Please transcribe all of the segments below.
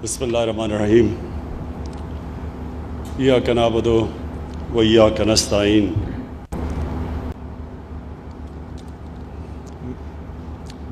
بسم اللہ الرحمن الرحیم ایاک نعبد و ایاک نستعین۔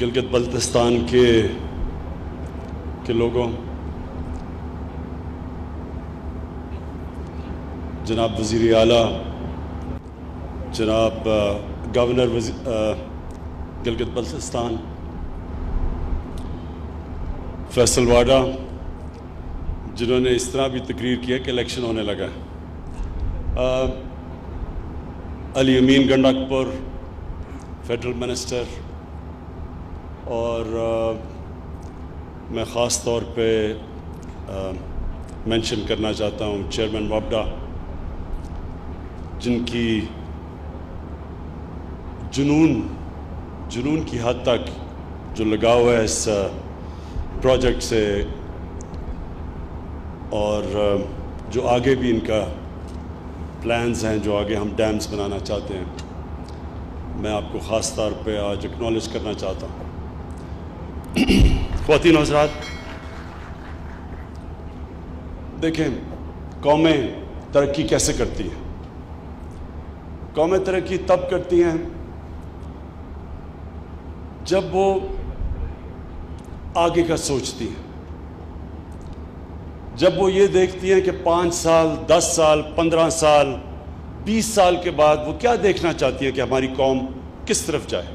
گلگت بلتستان کے لوگوں، جناب وزیر اعلیٰ، جناب گورنر گلگت بلتستان فیصل واڈا، جنہوں نے اس طرح بھی تقریر کی ہے کہ الیکشن ہونے لگا ہے، علی امین گنڈکپور فیڈرل منسٹر، اور میں خاص طور پہ مینشن کرنا چاہتا ہوں چیئرمین وابڈا، جن کی جنون کی حد تک جو لگاؤ ہے اس پروجیکٹ سے، اور جو آگے بھی ان کا پلانز ہیں، جو آگے ہم ڈیمز بنانا چاہتے ہیں، میں آپ کو خاص طور پہ آج اکنالج کرنا چاہتا ہوں۔ خواتین و حضرات، دیکھیں قومیں ترقی کیسے کرتی ہیں۔ قومیں ترقی تب کرتی ہیں جب وہ آگے کا سوچتی ہیں، جب وہ یہ دیکھتی ہیں کہ 5 سال 10 سال 15 سال 20 سال کے بعد وہ کیا دیکھنا چاہتی ہیں کہ ہماری قوم کس طرف جائے،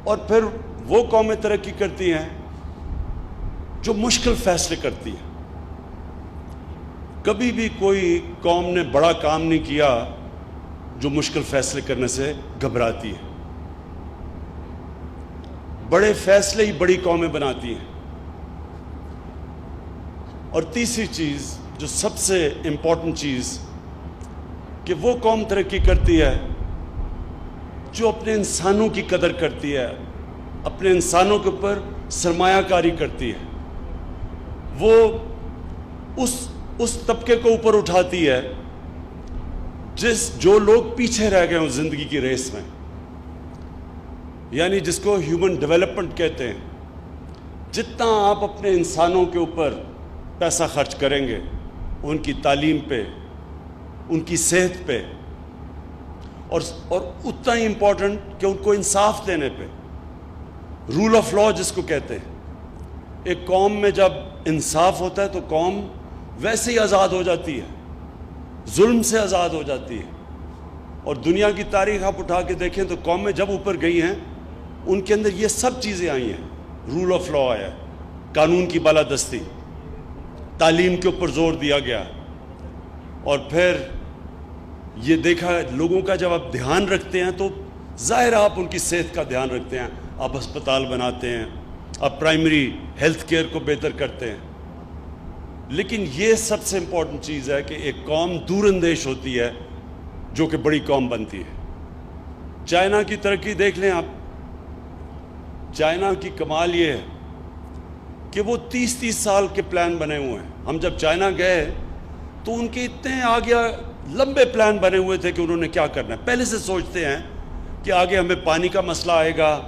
اور پھر وہ قومیں ترقی کرتی ہیں جو مشکل فیصلے کرتی ہیں۔ کبھی بھی کوئی قوم نے بڑا کام نہیں کیا جو مشکل فیصلے کرنے سے گھبراتی ہے۔ بڑے فیصلے ہی بڑی قومیں بناتی ہیں۔ اور تیسری چیز، جو سب سے امپورٹنٹ چیز، کہ وہ قوم ترقی کرتی ہے جو اپنے انسانوں کی قدر کرتی ہے، اپنے انسانوں کے اوپر سرمایہ کاری کرتی ہے، وہ اس طبقے کو اوپر اٹھاتی ہے جو لوگ پیچھے رہ گئے ہوں زندگی کی ریس میں، یعنی جس کو ہیومن ڈیولپمنٹ کہتے ہیں۔ جتنا آپ اپنے انسانوں کے اوپر پیسہ خرچ کریں گے، ان کی تعلیم پہ، ان کی صحت پہ، اور اتنا ہی امپورٹنٹ کہ ان کو انصاف دینے پہ، رول آف لا جس کو کہتے ہیں۔ ایک قوم میں جب انصاف ہوتا ہے تو قوم ویسے ہی آزاد ہو جاتی ہے، ظلم سے آزاد ہو جاتی ہے۔ اور دنیا کی تاریخ آپ اٹھا کے دیکھیں تو قومیں جب اوپر گئی ہیں ان کے اندر یہ سب چیزیں آئی ہیں۔ رول آف لا آیا ہے، قانون کی بالادستی، تعلیم کے اوپر زور دیا گیا، اور پھر یہ دیکھا لوگوں کا جب آپ دھیان رکھتے ہیں تو ظاہر آپ ان کی صحت کا دھیان رکھتے ہیں، آپ ہسپتال بناتے ہیں، آپ پرائمری ہیلتھ کیئر کو بہتر کرتے ہیں۔ لیکن یہ سب سے امپورٹنٹ چیز ہے کہ ایک قوم دور اندیش ہوتی ہے جو کہ بڑی قوم بنتی ہے۔ چائنا کی ترقی دیکھ لیں آپ۔ چائنا کی کمال یہ ہے کہ وہ 30 سال کے پلان بنے ہوئے ہیں۔ ہم جب چائنا گئے تو ان کے اتنے آگے لمبے پلان بنے ہوئے تھے کہ انہوں نے کیا کرنا ہے۔ پہلے سے سوچتے ہیں کہ آگے ہمیں پانی کا مسئلہ آئے گا،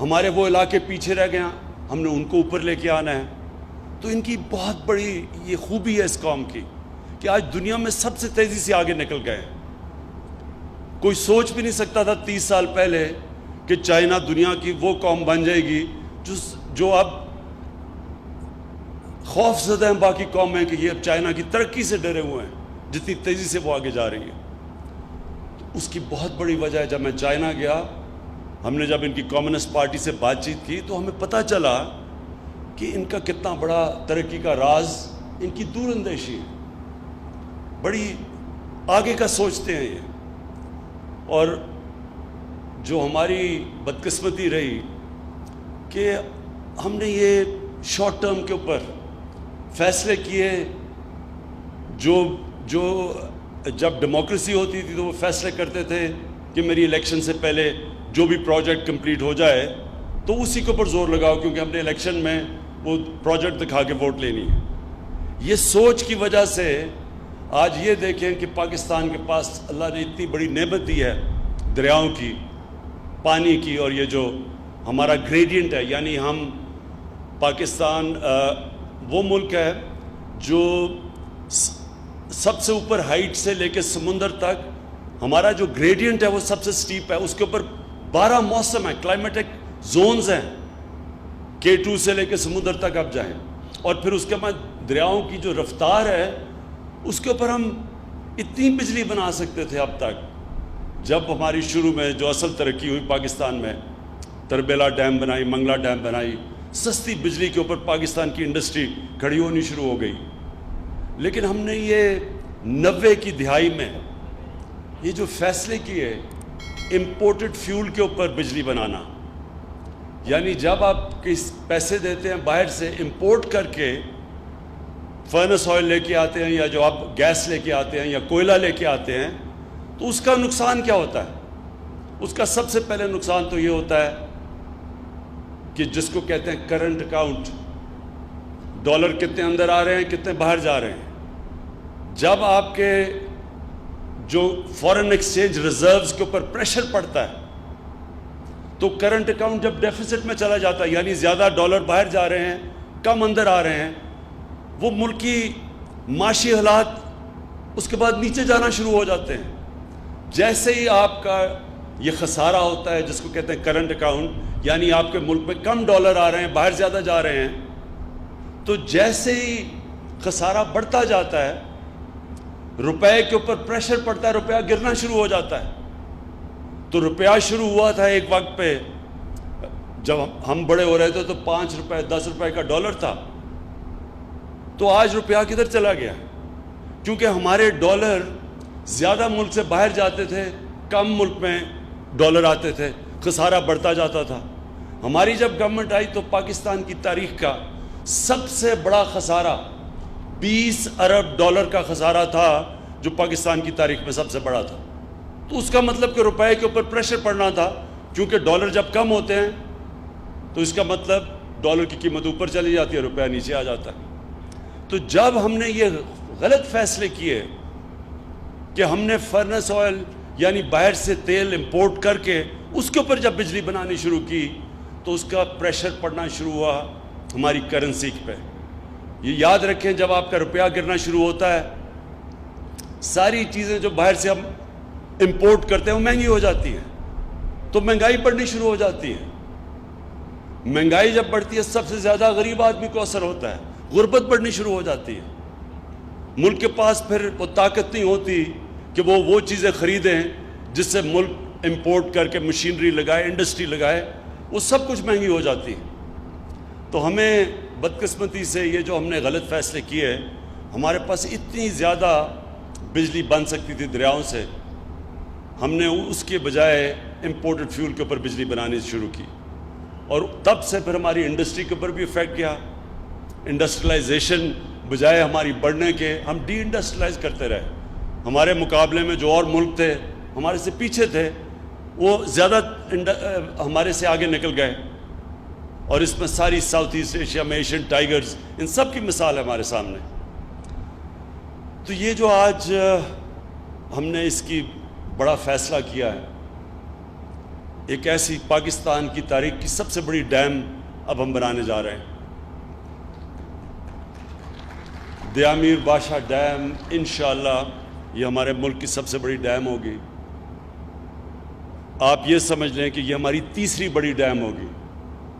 ہمارے وہ علاقے پیچھے رہ گئے ہیں، ہم نے ان کو اوپر لے کے آنا ہے۔ تو ان کی بہت بڑی یہ خوبی ہے اس قوم کی کہ آج دنیا میں سب سے تیزی سے آگے نکل گئے ہیں۔ کوئی سوچ بھی نہیں سکتا تھا 30 سال پہلے کہ چائنا دنیا کی وہ قوم بن جائے گی جو اب خوف زدہ ہیں باقی قومیں کہ یہ اب چائنا کی ترقی سے ڈرے ہوئے ہیں، جتنی تیزی سے وہ آگے جا رہی ہے۔ اس کی بہت بڑی وجہ ہے، جب میں چائنا گیا، ہم نے جب ان کی کمیونسٹ پارٹی سے بات چیت کی تو ہمیں پتہ چلا کہ ان کا کتنا بڑا ترقی کا راز ان کی دور اندیشی ہے، بڑی آگے کا سوچتے ہیں یہ۔ اور جو ہماری بدقسمتی رہی کہ ہم نے یہ شارٹ ٹرم کے اوپر فیصلے کیے، جو جب ڈیموکریسی ہوتی تھی تو وہ فیصلے کرتے تھے کہ میری الیکشن سے پہلے جو بھی پروجیکٹ کمپلیٹ ہو جائے تو اسی کے اوپر زور لگاؤ، کیونکہ ہم نے الیکشن میں وہ پروجیکٹ دکھا کے ووٹ لینی ہے۔ یہ سوچ کی وجہ سے آج یہ دیکھیں کہ پاکستان کے پاس اللہ نے اتنی بڑی نعمت دی ہے دریاؤں کی، پانی کی، اور یہ جو ہمارا گریڈینٹ ہے، یعنی ہم پاکستان وہ ملک ہے جو سب سے اوپر ہائٹ سے لے کے سمندر تک ہمارا جو گریڈینٹ ہے وہ سب سے سٹیپ ہے. اس کے اوپر 12 موسم ہیں, کلائمیٹک زونز ہیں, K2 سے لے کے سمندر تک آپ جائیں. اور پھر اس کے بعد دریاؤں کی جو رفتار ہے اس کے اوپر ہم اتنی بجلی بنا سکتے تھے اب تک. جب ہماری شروع میں جو اصل ترقی ہوئی پاکستان میں, تربیلا ڈیم بنائی, منگلا ڈیم بنائی, سستی بجلی کے اوپر پاکستان کی انڈسٹری کھڑی ہونی شروع ہو گئی. لیکن ہم نے یہ 90 کی دہائی میں یہ جو فیصلے کیے امپورٹڈ فیول کے اوپر بجلی بنانا, یعنی جب آپ کس پیسے دیتے ہیں باہر سے امپورٹ کر کے فرنس آئل لے کے آتے ہیں, یا جو آپ گیس لے کے آتے ہیں یا کوئلہ لے کے آتے ہیں, تو اس کا نقصان کیا ہوتا ہے؟ اس کا سب سے پہلے نقصان تو یہ ہوتا ہے کہ جس کو کہتے ہیں کرنٹ اکاؤنٹ, ڈالر کتنے اندر آ رہے ہیں, کتنے باہر جا رہے ہیں. جب آپ کے جو فارن ایکسچینج ریزروز کے اوپر پریشر پڑتا ہے تو کرنٹ اکاؤنٹ جب ڈیفیسٹ میں چلا جاتا ہے, یعنی زیادہ ڈالر باہر جا رہے ہیں, کم اندر آ رہے ہیں, وہ ملک کی معاشی حالات اس کے بعد نیچے جانا شروع ہو جاتے ہیں. جیسے ہی آپ کا یہ خسارہ ہوتا ہے جس کو کہتے ہیں کرنٹ اکاؤنٹ, یعنی آپ کے ملک میں کم ڈالر آ رہے ہیں, باہر زیادہ جا رہے ہیں, تو جیسے ہی خسارہ بڑھتا جاتا ہے روپے کے اوپر پریشر پڑتا ہے, روپیہ گرنا شروع ہو جاتا ہے. تو روپیہ شروع ہوا تھا ایک وقت پہ جب ہم بڑے ہو رہے تھے تو 5 روپے 10 روپے کا ڈالر تھا, تو آج روپیہ کدھر چلا گیا؟ کیونکہ ہمارے ڈالر زیادہ ملک سے باہر جاتے تھے, کم ملک میں ڈالر آتے تھے, خسارہ بڑھتا جاتا تھا. ہماری جب گورنمنٹ آئی تو پاکستان کی تاریخ کا سب سے بڑا خسارہ 20 ارب ڈالر کا خسارہ تھا جو پاکستان کی تاریخ میں سب سے بڑا تھا. تو اس کا مطلب کہ روپے کے اوپر پریشر پڑنا تھا, کیونکہ ڈالر جب کم ہوتے ہیں تو اس کا مطلب ڈالر کی قیمت اوپر چلی جاتی ہے, روپیہ نیچے آ جاتا ہے. تو جب ہم نے یہ غلط فیصلے کیے کہ ہم نے فرنس آئل یعنی باہر سے تیل امپورٹ کر کے اس کے اوپر جب بجلی بنانی شروع کی تو اس کا پریشر پڑنا شروع ہوا ہماری کرنسی پہ. یہ یاد رکھیں, جب آپ کا روپیہ گرنا شروع ہوتا ہے ساری چیزیں جو باہر سے ہم امپورٹ کرتے ہیں وہ مہنگی ہو جاتی ہیں, تو مہنگائی بڑھنی شروع ہو جاتی ہے. مہنگائی جب بڑھتی ہے سب سے زیادہ غریب آدمی کو اثر ہوتا ہے, غربت بڑھنی شروع ہو جاتی ہے. ملک کے پاس پھر وہ طاقت نہیں ہوتی کہ وہ چیزیں خریدیں جس سے ملک امپورٹ کر کے مشینری لگائے, انڈسٹری لگائے, وہ سب کچھ مہنگی ہو جاتی ہے. تو ہمیں بدقسمتی سے یہ جو ہم نے غلط فیصلے کیے, ہمارے پاس اتنی زیادہ بجلی بن سکتی تھی دریاؤں سے, ہم نے اس کے بجائے امپورٹڈ فیول کے اوپر بجلی بنانی شروع کی. اور تب سے پھر ہماری انڈسٹری کے اوپر بھی افیکٹ کیا. انڈسٹریلائزیشن بجائے ہماری بڑھنے کے ہم ڈی انڈسٹریلائز کرتے رہے. ہمارے مقابلے میں جو اور ملک تھے ہمارے سے پیچھے تھے وہ زیادہ ہمارے سے آگے نکل گئے, اور اس میں ساری ساؤتھ ایسٹ ایشیا میں ایشین ٹائیگرز ان سب کی مثال ہے ہمارے سامنے. تو یہ جو آج ہم نے اس کی بڑا فیصلہ کیا ہے, ایک ایسی پاکستان کی تاریخ کی سب سے بڑی ڈیم اب ہم بنانے جا رہے ہیں. دیا میر بادشاہ ڈیم انشاءاللہ یہ ہمارے ملک کی سب سے بڑی ڈیم ہوگی. آپ یہ سمجھ لیں کہ یہ ہماری تیسری بڑی ڈیم ہوگی.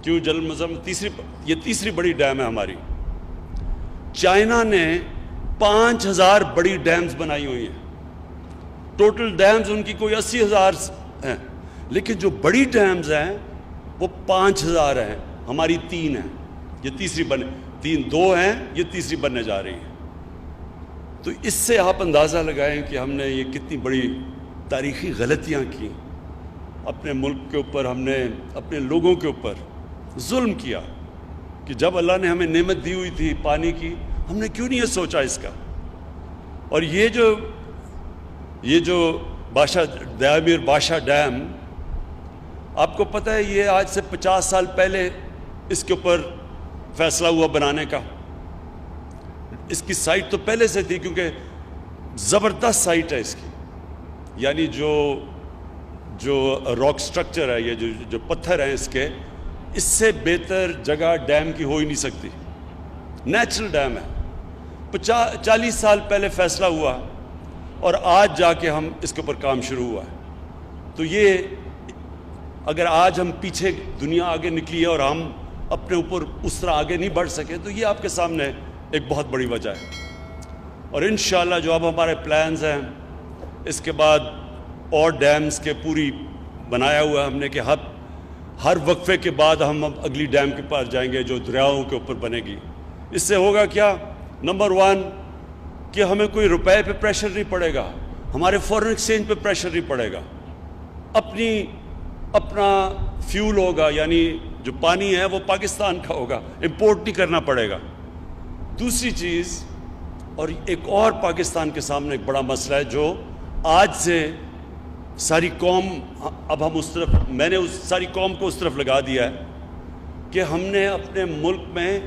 کیوں جنرل مظہر, یہ تیسری بڑی ڈیم ہے ہماری. چائنا نے 5000 بڑی ڈیمز بنائی ہوئی ہیں. ٹوٹل ڈیمز ان کی کوئی 80,000 ہیں, لیکن جو بڑی ڈیمز ہیں وہ 5000 ہیں. ہماری 3 ہیں, یہ تیسری دو ہیں, یہ تیسری بننے جا رہی ہیں. تو اس سے آپ اندازہ لگائیں کہ ہم نے یہ کتنی بڑی تاریخی غلطیاں کی. اپنے ملک کے اوپر ہم نے اپنے لوگوں کے اوپر ظلم کیا کہ جب اللہ نے ہمیں نعمت دی ہوئی تھی پانی کی, ہم نے کیوں نہیں یہ سوچا اس کا. اور یہ جو دیا میر بادشاہ ڈیم, آپ کو پتہ ہے یہ آج سے 50 سال پہلے اس کے اوپر فیصلہ ہوا بنانے کا. اس کی سائٹ تو پہلے سے تھی کیونکہ زبردست سائٹ ہے اس کی, یعنی جو راک سٹرکچر ہے, یہ جو پتھر ہیں اس کے, اس سے بہتر جگہ ڈیم کی ہو ہی نہیں سکتی. نیچرل ڈیم ہے. 40 سال پہلے فیصلہ ہوا اور آج جا کے ہم اس کے اوپر کام شروع ہوا ہے. تو یہ اگر آج ہم پیچھے دنیا آگے نکلی ہے اور ہم اپنے اوپر اس طرح آگے نہیں بڑھ سکے تو یہ آپ کے سامنے ایک بہت بڑی وجہ ہے. اور انشاءاللہ جو اب ہمارے پلانز ہیں اس کے بعد اور ڈیمز کے پوری بنایا ہوا ہے ہم نے کہ ہر وقفے کے بعد ہم اب اگلی ڈیم کے پاس جائیں گے جو دریاؤں کے اوپر بنے گی. اس سے ہوگا کیا؟ نمبر 1 کہ ہمیں کوئی روپے پہ پریشر نہیں پڑے گا, ہمارے فورن ایکسچینج پہ پریشر نہیں پڑے گا, اپنا فیول ہوگا, یعنی جو پانی ہے وہ پاکستان کا ہوگا, امپورٹ نہیں کرنا پڑے گا. دوسری چیز, اور ایک اور پاکستان کے سامنے ایک بڑا مسئلہ ہے جو آج سے ساری قوم, اب ہم اس طرف, میں نے اس ساری قوم کو اس طرف لگا دیا ہے کہ ہم نے اپنے ملک میں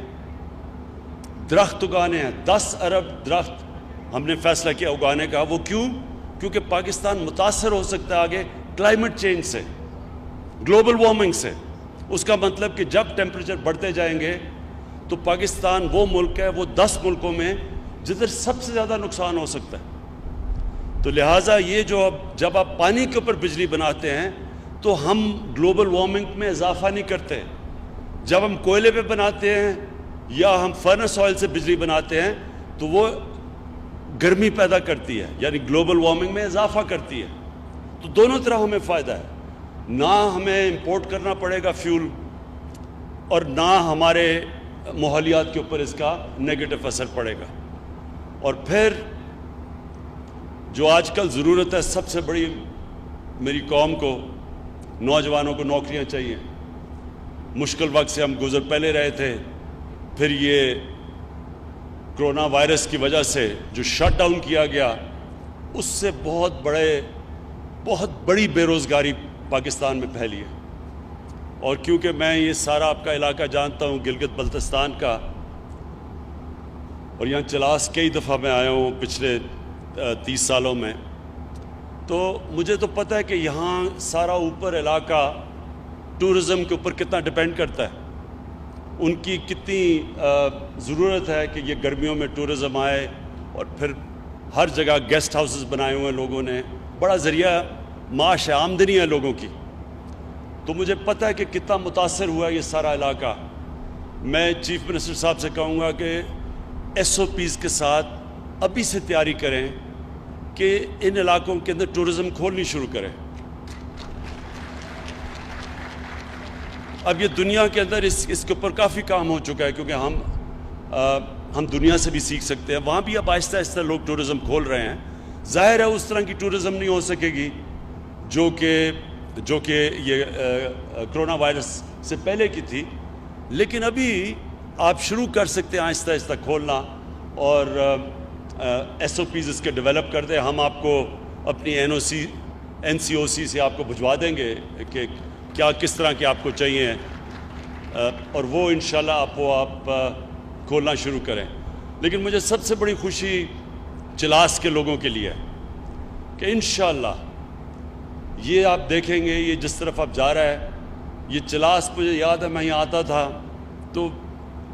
درخت اگانے ہیں. 10 ارب درخت ہم نے فیصلہ کیا اگانے کا. وہ کیوں؟ کیونکہ پاکستان متاثر ہو سکتا ہے آگے کلائمیٹ چینج سے, گلوبل وارمنگ سے. اس کا مطلب کہ جب ٹیمپریچر بڑھتے جائیں گے تو پاکستان وہ ملک ہے, وہ 10 ملکوں میں جدھر سب سے زیادہ نقصان ہو سکتا ہے. تو لہٰذا یہ جو جب آپ پانی کے اوپر بجلی بناتے ہیں تو ہم گلوبل وارمنگ میں اضافہ نہیں کرتے. جب ہم کوئلے پہ بناتے ہیں یا ہم فرنس آئل سے بجلی بناتے ہیں تو وہ گرمی پیدا کرتی ہے, یعنی گلوبل وارمنگ میں اضافہ کرتی ہے. تو دونوں طرح ہمیں فائدہ ہے, نہ ہمیں امپورٹ کرنا پڑے گا فیول اور نہ ہمارے ماحولیات کے اوپر اس کا نیگیٹو اثر پڑے گا. اور پھر جو آج کل ضرورت ہے سب سے بڑی, میری قوم کو, نوجوانوں کو نوکریاں چاہیے. مشکل وقت سے ہم گزر پہلے رہے تھے, پھر یہ کرونا وائرس کی وجہ سے جو شٹ ڈاؤن کیا گیا اس سے بہت بڑی بے روزگاری پاکستان میں پھیلی ہے. اور کیونکہ میں یہ سارا آپ کا علاقہ جانتا ہوں, گلگت بلتستان کا, اور یہاں چلاس کئی دفعہ میں آیا ہوں پچھلے 30 سالوں میں, تو مجھے تو پتہ ہے کہ یہاں سارا اوپر علاقہ ٹورزم کے اوپر کتنا ڈیپینڈ کرتا ہے. ان کی کتنی ضرورت ہے کہ یہ گرمیوں میں ٹورزم آئے, اور پھر ہر جگہ گیسٹ ہاؤسز بنائے ہوئے ہیں لوگوں نے, بڑا ذریعہ معاش ہے, آمدنی ہے لوگوں کی. تو مجھے پتہ ہے کہ کتنا متاثر ہوا ہے یہ سارا علاقہ. میں چیف منسٹر صاحب سے کہوں گا کہ SOPs کے ساتھ ابھی سے تیاری کریں کہ ان علاقوں کے اندر ٹورزم کھولنی شروع کریں. اب یہ دنیا کے اندر اس کے اوپر کافی کام ہو چکا ہے, کیونکہ ہم دنیا سے بھی سیکھ سکتے ہیں. وہاں بھی اب آہستہ آہستہ لوگ ٹورزم کھول رہے ہیں. ظاہر ہے اس طرح کی ٹورزم نہیں ہو سکے گی جو کہ یہ کرونا وائرس سے پہلے کی تھی, لیکن ابھی آپ شروع کر سکتے ہیں آہستہ آہستہ کھولنا, اور SOPs اس کے ڈیولپ کر دیں. ہم آپ کو اپنی NCOC سے آپ کو بھجوا دیں گے کہ کس طرح کے آپ کو چاہیے, اور وہ انشاءاللہ آپ کھولنا شروع کریں. لیکن مجھے سب سے بڑی خوشی چلاس کے لوگوں کے لیے کہ انشاءاللہ یہ آپ دیکھیں گے, یہ جس طرف آپ جا رہا ہے, یہ چلاس, مجھے یاد ہے میں یہاں آتا تھا تو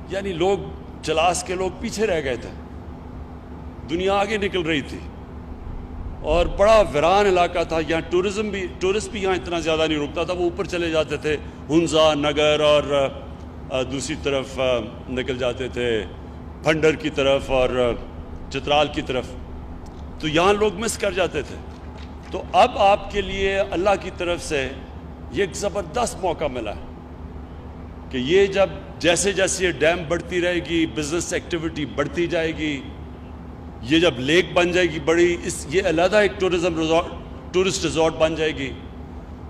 یعنی چلاس کے لوگ پیچھے رہ گئے تھے, دنیا آگے نکل رہی تھی, اور بڑا ویران علاقہ تھا. یہاں ٹورسٹ بھی یہاں اتنا زیادہ نہیں رکتا تھا, وہ اوپر چلے جاتے تھے ہنزا نگر اور دوسری طرف نکل جاتے تھے پھنڈر کی طرف اور چترال کی طرف, تو یہاں لوگ مس کر جاتے تھے. تو اب آپ کے لیے اللہ کی طرف سے یہ ایک زبردست موقع ملا ہے کہ یہ جیسے یہ ڈیم بڑھتی رہے گی, بزنس ایکٹیویٹی بڑھتی جائے گی, یہ جب لیک بن جائے گی بڑی, یہ علیحدہ ایک ٹورسٹ ریزورٹ بن جائے گی.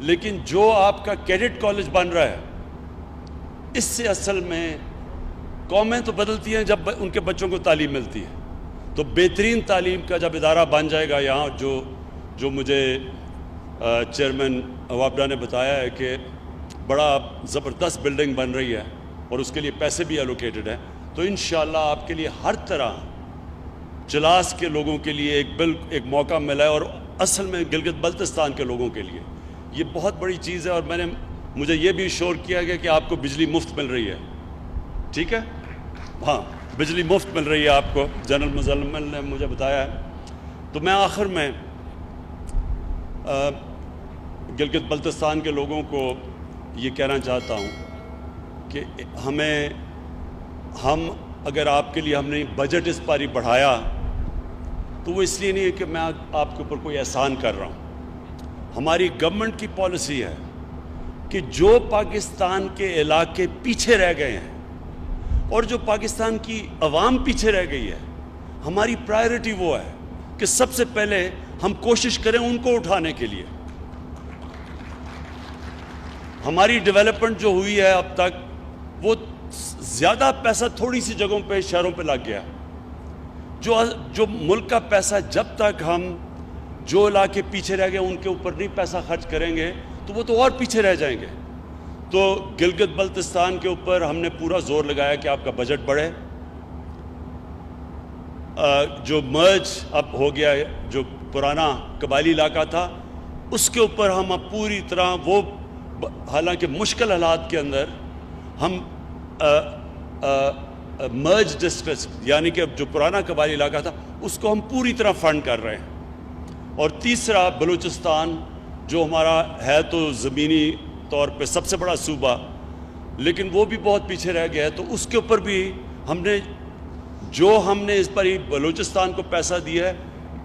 لیکن جو آپ کا کیڈٹ کالج بن رہا ہے, اس سے اصل میں قومیں تو بدلتی ہیں جب ان کے بچوں کو تعلیم ملتی ہے. تو بہترین تعلیم کا جب ادارہ بن جائے گا یہاں, جو مجھے چیئرمین وابڈا نے بتایا ہے کہ بڑا زبردست بلڈنگ بن رہی ہے اور اس کے لیے پیسے بھی الوکیٹڈ ہیں, تو انشاءاللہ آپ کے لیے ہر طرح چلاس کے لوگوں کے لیے ایک موقع ملا ہے, اور اصل میں گلگت بلتستان کے لوگوں کے لیے یہ بہت بڑی چیز ہے. اور مجھے یہ بھی شور کیا گیا کہ آپ کو بجلی مفت مل رہی ہے. ٹھیک ہے، ہاں بجلی مفت مل رہی ہے آپ کو، جنرل مزمل نے مجھے بتایا ہے. تو میں آخر میں گلگت بلتستان کے لوگوں کو یہ کہنا چاہتا ہوں کہ ہم اگر آپ کے لیے ہم نے بجٹ اس باری بڑھایا تو وہ اس لیے نہیں ہے کہ میں آپ کے اوپر کوئی احسان کر رہا ہوں. ہماری گورنمنٹ کی پالیسی ہے کہ جو پاکستان کے علاقے پیچھے رہ گئے ہیں اور جو پاکستان کی عوام پیچھے رہ گئی ہے، ہماری پرائیورٹی وہ ہے کہ سب سے پہلے ہم کوشش کریں ان کو اٹھانے کے لیے. ہماری ڈیولپمنٹ جو ہوئی ہے اب تک، وہ زیادہ پیسہ تھوڑی سی جگہوں پہ، شہروں پہ لگ گیا. جو ملک کا پیسہ جب تک ہم جو علاقے پیچھے رہ گئے ان کے اوپر نہیں پیسہ خرچ کریں گے تو وہ تو اور پیچھے رہ جائیں گے. تو گلگت بلتستان کے اوپر ہم نے پورا زور لگایا کہ آپ کا بجٹ بڑھے. جو مرج اب ہو گیا ہے، جو پرانا قبائلی علاقہ تھا، اس کے اوپر ہم اب پوری طرح وہ، حالانکہ مشکل حالات کے اندر ہم مرج ڈسٹرکٹ یعنی کہ جو پرانا قبائلی علاقہ تھا اس کو ہم پوری طرح فنڈ کر رہے ہیں. اور تیسرا بلوچستان جو ہمارا ہے تو زمینی طور پہ سب سے بڑا صوبہ، لیکن وہ بھی بہت پیچھے رہ گیا ہے. تو اس کے اوپر بھی ہم نے اس پر ہی بلوچستان کو پیسہ دیا ہے.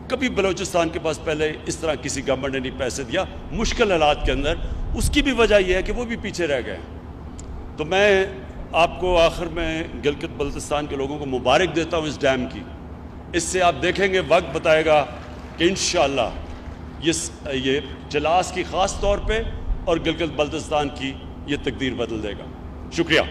کبھی بلوچستان کے پاس پہلے اس طرح کسی گورنمنٹ نے نہیں پیسے دیا مشکل حالات کے اندر. اس کی بھی وجہ یہ ہے کہ وہ بھی پیچھے رہ گئے. تو میں آپ کو آخر میں گلگت بلتستان کے لوگوں کو مبارک دیتا ہوں اس ڈیم کی. اس سے آپ دیکھیں گے، وقت بتائے گا کہ انشاءاللہ یہ چلاس کی خاص طور پہ اور گلگت بلتستان کی یہ تقدیر بدل دے گا. شکریہ.